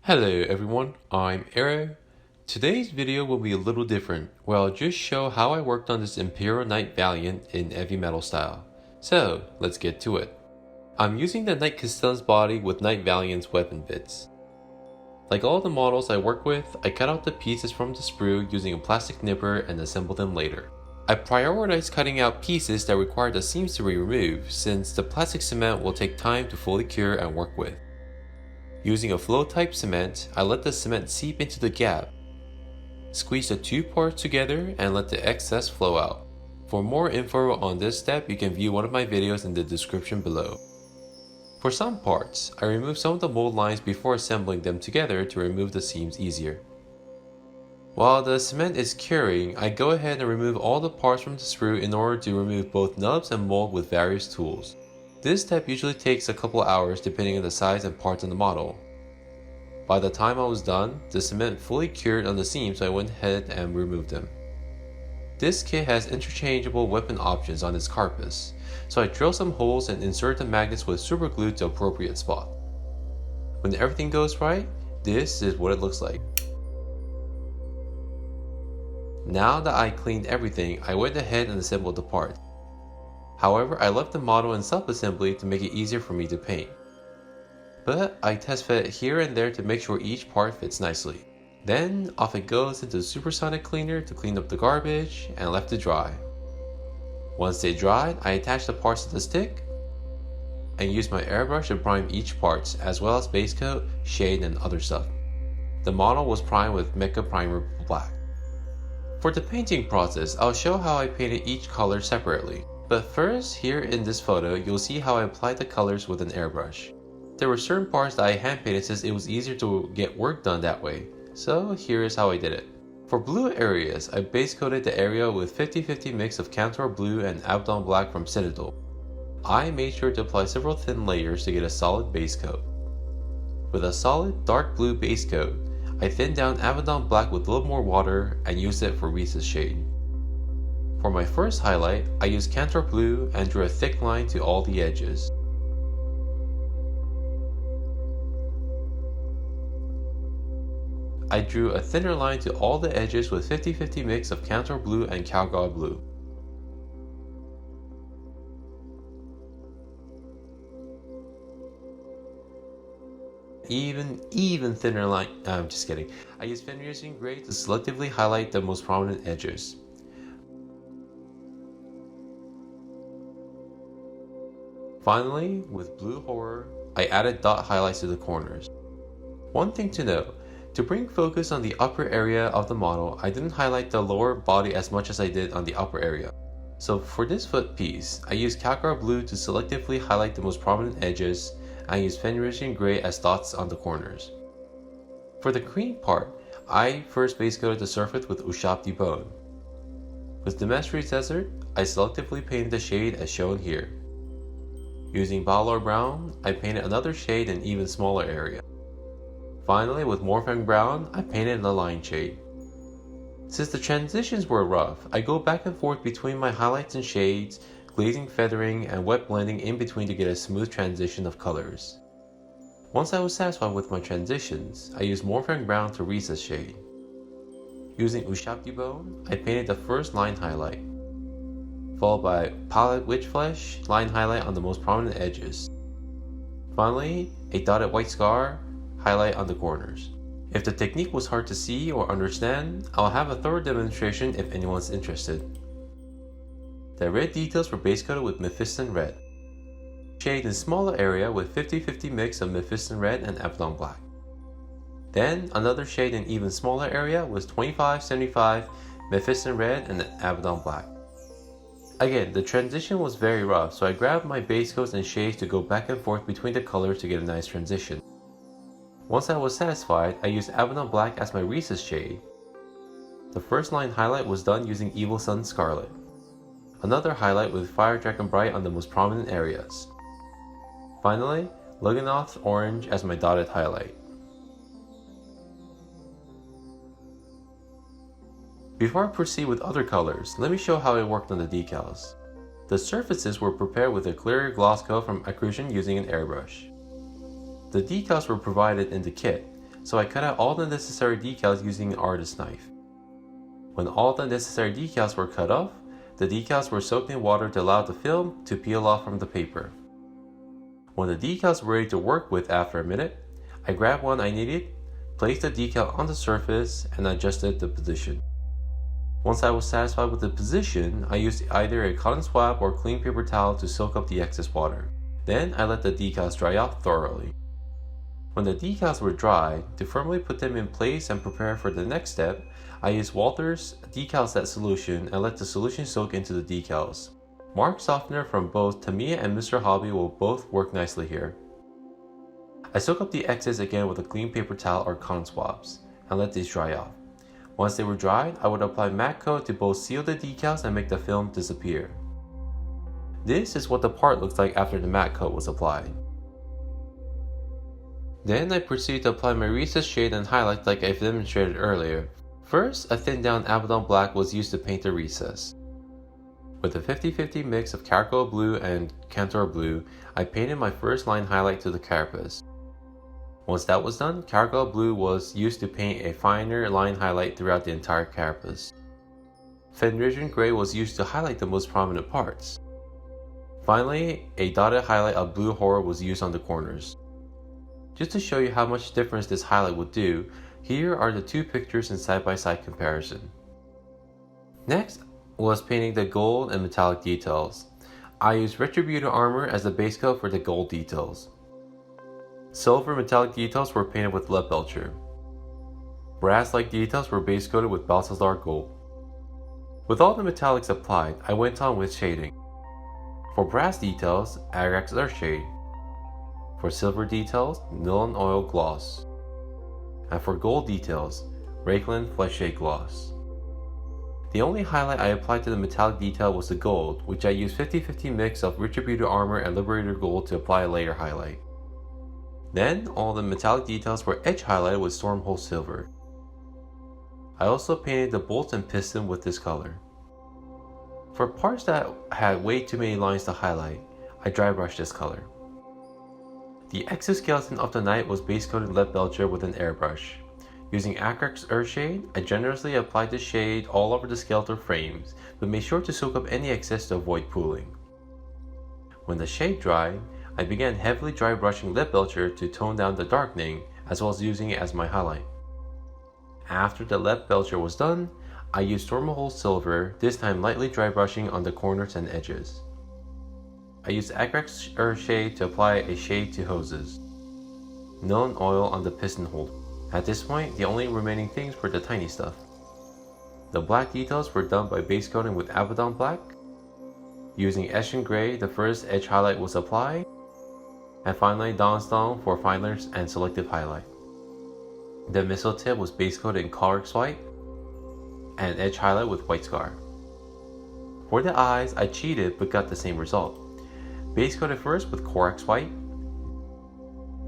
Hello everyone, I'm I.R.O. Today's video will be a little different, where I'll just show how I worked on this Imperial Knight Valiant in Eavy Metal Style. So, let's get to it. I'm using the Knight Castellan's body with Knight Valiant's weapon bits. Like all the models I work with, I cut out the pieces from the sprue using a plastic nipper and assembled them later. I prioritize cutting out pieces that require the seams to be removed, since the plastic cement will take time to fully cure and work with. Using a flow type cement, I let the cement seep into the gap. Squeeze the two parts together and let the excess flow out. For more info on this step, you can view one of my videos in the description below. For some parts, I remove some of the mold lines before assembling them together to remove the seams easier. While the cement is curing, I go ahead and remove all the parts from the sprue in order to remove both nubs and mold with various tools. This step usually takes a couple hours depending on the size and parts of the model. By the time I was done, the cement fully cured on the seams, so I went ahead and removed them. This kit has interchangeable weapon options on its carapace, so I drill some holes and insert the magnets with super glue to the appropriate spot. When everything goes right, this is what it looks like. Now that I cleaned everything, I went ahead and assembled the part. However, I left the model in sub-assembly to make it easier for me to paint. But I test fit it here and there to make sure each part fits nicely. Then off it goes into the supersonic cleaner to clean up the garbage and left to dry. Once they dried, I attached the parts to the stick and used my airbrush to prime each part, as well as base coat, shade, and other stuff. The model was primed with Mecha Primer Black. For the painting process, I'll show how I painted each color separately. But first, here in this photo, you'll see how I applied the colors with an airbrush. There were certain parts that I hand painted since it was easier to get work done that way, so here is how I did it. For blue areas, I base coated the area with 50-50 mix of Cantor Blue and Abaddon Black from Citadel. I made sure to apply several thin layers to get a solid base coat. With a solid dark blue base coat, I thinned down Abaddon Black with a little more water and used it for recess shade. For my first highlight, I used Cantor Blue and drew a thick line to all the edges. I drew a thinner line to all the edges with 50-50 mix of Cantor Blue and Calgar Blue. Even thinner line, I'm just kidding. I used finishing gray to selectively highlight the most prominent edges. Finally, with Blue Horror, I added dot highlights to the corners. One thing to note, to bring focus on the upper area of the model, I didn't highlight the lower body as much as I did on the upper area. So for this foot piece, I used Calgar Blue to selectively highlight the most prominent edges, and I used Fenrisian Gray as dots on the corners. For the cream part, I first base coated the surface with Ushabti Bone. With Demestri Desert, I selectively painted the shade as shown here. Using Balor Brown, I painted another shade in an even smaller area. Finally, with Morphang Brown, I painted the line shade. Since the transitions were rough, I go back and forth between my highlights and shades, glazing, feathering, and wet blending in between to get a smooth transition of colors. Once I was satisfied with my transitions, I used Morphang Brown to recess shade. Using Ushabti Bone, I painted the first line highlight, followed by Palette Witch Flesh line highlight on the most prominent edges. Finally, a dotted white scar highlight on the corners. If the technique was hard to see or understand, I'll have a thorough demonstration if anyone's interested. The red details were base coated with Mephiston Red. Shade in smaller area with 50-50 mix of Mephiston Red and Abaddon Black. Then another shade in even smaller area was 25-75 Mephiston Red and Abaddon Black. Again, the transition was very rough, so I grabbed my base coats and shades to go back and forth between the colors to get a nice transition. Once I was satisfied, I used Abaddon Black as my recess shade. The first line highlight was done using Evil Sun Scarlet. Another highlight with Fire Dragon Bright on the most prominent areas. Finally, Luggenoth Orange as my dotted highlight. Before I proceed with other colors, let me show how I worked on the decals. The surfaces were prepared with a clear gloss coat from Accretion using an airbrush. The decals were provided in the kit, so I cut out all the necessary decals using an artist knife. When all the necessary decals were cut off, the decals were soaked in water to allow the film to peel off from the paper. When the decals were ready to work with after a minute, I grabbed one I needed, placed the decal on the surface, and adjusted the position. Once I was satisfied with the position, I used either a cotton swab or clean paper towel to soak up the excess water. Then I let the decals dry out thoroughly. When the decals were dry, to firmly put them in place and prepare for the next step, I used Walther's Decal Set solution and let the solution soak into the decals. Mark softener from both Tamiya and Mr. Hobby will both work nicely here. I soak up the excess again with a clean paper towel or cotton swabs and let these dry off. Once they were dried, I would apply matte coat to both seal the decals and make the film disappear. This is what the part looks like after the matte coat was applied. Then I proceed to apply my recessed shade and highlight like I've demonstrated earlier. First, a thinned down Abaddon black was used to paint the recess. With a 50-50 mix of charcoal blue and Cantor blue, I painted my first line highlight to the carapace. Once that was done, charcoal blue was used to paint a finer line highlight throughout the entire carapace. Fenrisian gray was used to highlight the most prominent parts. Finally, a dotted highlight of blue horror was used on the corners. Just to show you how much difference this highlight would do, here are the two pictures in side-by-side comparison. Next was painting the gold and metallic details. I used Retributor armor as the base coat for the gold details. Silver metallic details were painted with lead belcher. Brass-like details were base coated with Balthazar gold. With all the metallics applied, I went on with shading. For brass details, Agrax Earthshade. For silver details, Nuln Oil Gloss. And for gold details, Rakeland Flesh Shade Gloss. The only highlight I applied to the metallic detail was the gold, which I used 50-50 mix of Retributor armor and Liberator gold to apply a layer highlight. Then, all the metallic details were edge highlighted with Stormhold silver. I also painted the bolts and piston with this color. For parts that had way too many lines to highlight, I dry brushed this color. The exoskeleton of the knight was base coated lead belcher with an airbrush. Using Agrax Earthshade, I generously applied the shade all over the skeletal frames, but made sure to soak up any excess to avoid pooling. When the shade dried, I began heavily dry brushing lead belcher to tone down the darkening, as well as using it as my highlight. After the lead belcher was done, I used Stormhold silver, this time lightly dry brushing on the corners and edges. I used Agrax Earthshade to apply a shade to hoses. Nuln oil on the piston holder. At this point, the only remaining things were the tiny stuff. The black details were done by base coating with Abaddon black. Using Eshin Gray, the first edge highlight was applied. And finally, Dawnstone for finers and selective highlight. The missile tip was base coated in Corex white and edge highlight with White Scar. For the eyes, I cheated but got the same result. Base coated first with Corex white,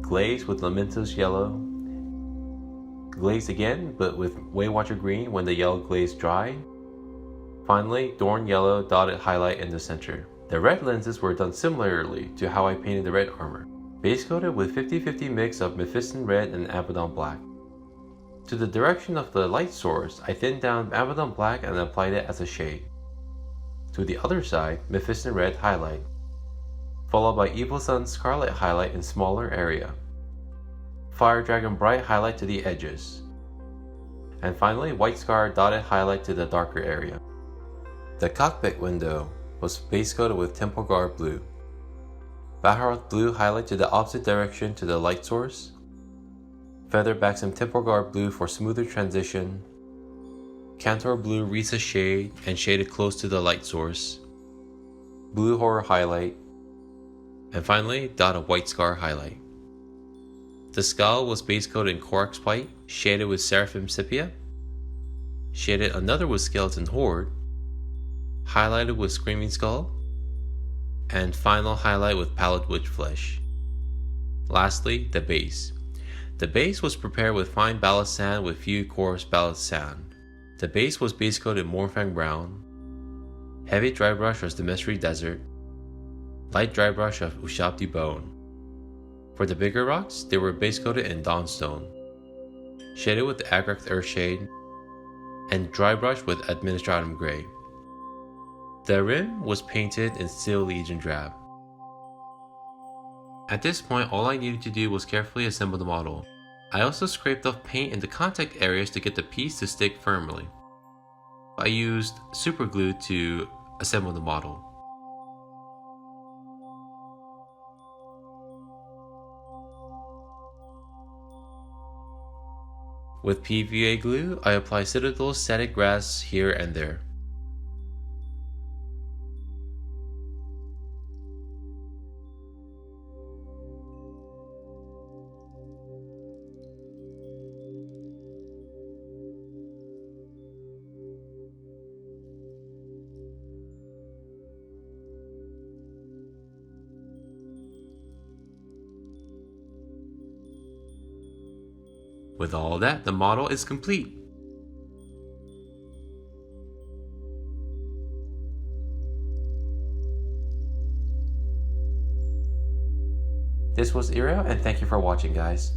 glazed with Lamentos yellow, glazed again but with Waywatcher green when the yellow glaze dried. Finally, Dorn yellow dotted highlight in the center. The red lenses were done similarly to how I painted the red armor, base coated with 50-50 mix of Mephiston red and Abaddon black. To the direction of the light source, I thinned down Abaddon black and applied it as a shade. To the other side, Mephiston red highlight, followed by Evil Sun scarlet highlight in smaller area. Fire Dragon bright highlight to the edges. And finally, White Scar dotted highlight to the darker area. The cockpit window was base coated with Temple Guard blue. Baharoth blue highlight to the opposite direction to the light source. Feather Baxim Temple Guard blue for smoother transition. Cantor blue recessed shade and shaded close to the light source. Blue Horror highlight. And finally, dot of White Scar highlight. The skull was base coated in Corex white, shaded with Seraphim Sepia. Shaded another with Skeleton Horde. Highlighted with Screaming Skull. And final highlight with Pallid Witch Flesh. Lastly, the base. The base was prepared with fine ballast sand with few coarse ballast sand. The base was base coated in Mornfang Brown. Heavy dry brush was Demestri Desert. Light dry brush of Ushabti Bone. For the bigger rocks, they were base coated in Dawnstone. shaded with the Agrax Earthshade, and dry brushed with Administratum Grey. The rim was painted in Steel Legion Drab. At this point, all I needed to do was carefully assemble the model. I also scraped off paint in the contact areas to get the piece to stick firmly. I used super glue to assemble the model. With PVA glue, I apply Citadel static grass here and there. With all that, the model is complete. This was I.R.O, and thank you for watching, guys.